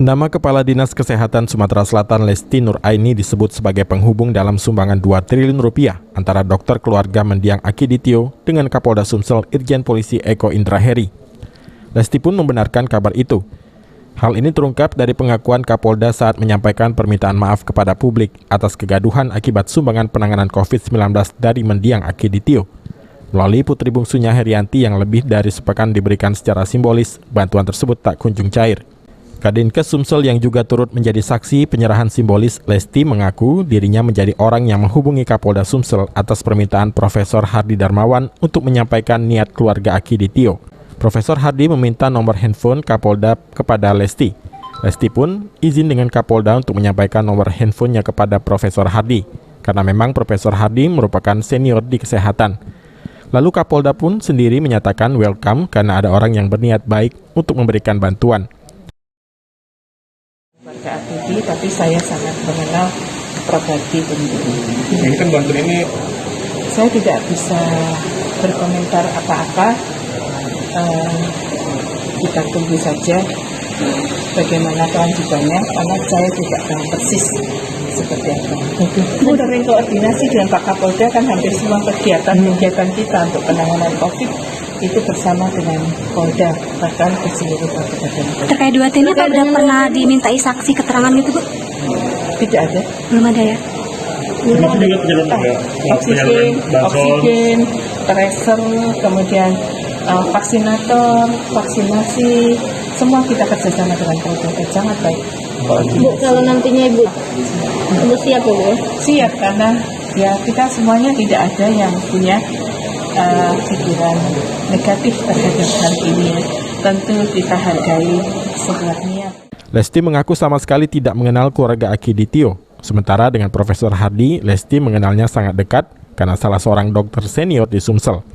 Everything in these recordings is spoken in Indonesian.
Nama Kepala Dinas Kesehatan Sumatera Selatan Lesti Nuraini disebut sebagai penghubung dalam sumbangan 2 triliun rupiah antara dokter keluarga mendiang Akiditio dengan Kapolda Sumsel Irjen Polisi Eko Indraheri. Lesti pun membenarkan kabar itu. Hal ini terungkap dari pengakuan Kapolda saat menyampaikan permintaan maaf kepada publik atas kegaduhan akibat sumbangan penanganan COVID-19 dari mendiang Akiditio. Melalui putri bungsunya Herianti yang lebih dari sepekan diberikan secara simbolis, bantuan tersebut tak kunjung cair. Kadinkes Sumsel yang juga turut menjadi saksi penyerahan simbolis, Lesti mengaku dirinya menjadi orang yang menghubungi Kapolda Sumsel atas permintaan Profesor Hardy Darmawan untuk menyampaikan niat keluarga Akiditio. Profesor Hardy meminta nomor handphone Kapolda kepada Lesti. Lesti pun izin dengan Kapolda untuk menyampaikan nomor handphonenya kepada Profesor Hardy, karena memang Profesor Hardy merupakan senior di kesehatan. Lalu Kapolda pun sendiri menyatakan welcome karena ada orang yang berniat baik untuk memberikan bantuan. Warga Akidi, tapi saya sangat mengenal Prof. Hardy tentu. Ini kan bantuan ini, saya tidak bisa berkomentar apa-apa. Kita tunggu saja bagaimana kelanjutannya, karena saya tidak tahu persis seperti apa. Kita sering koordinasi dengan Pak Kapolda, kan hampir semua kegiatan kita untuk penanganan COVID itu bersama dengan Polda, bahkan ke seluruh kabupaten. Terkait 2T ini Pak udah pernah dimintai saksi keterangan gitu Bu? Tidak ada. Belum ada ya? termasuk juga penyaluran oksigen, tracer, kemudian vaksinator, vaksinasi, semua kita kerjasama dengan Polda, sangat baik. Bu, kalau nantinya Ibu siap Bu? Siap, karena ya kita semuanya tidak ada yang punya pikiran negatif terhadap hal ini. Tentu kita hargai sebuah niat. Lesti mengaku sama sekali tidak mengenal keluarga Akiditio. Sementara dengan Profesor Hardy, Lesti mengenalnya sangat dekat karena salah seorang dokter senior di Sumsel.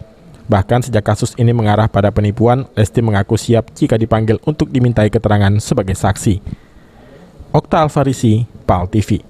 Bahkan sejak kasus ini mengarah pada penipuan, Lesti mengaku siap jika dipanggil untuk dimintai keterangan sebagai saksi. Okta Alfarisi, PAL TV.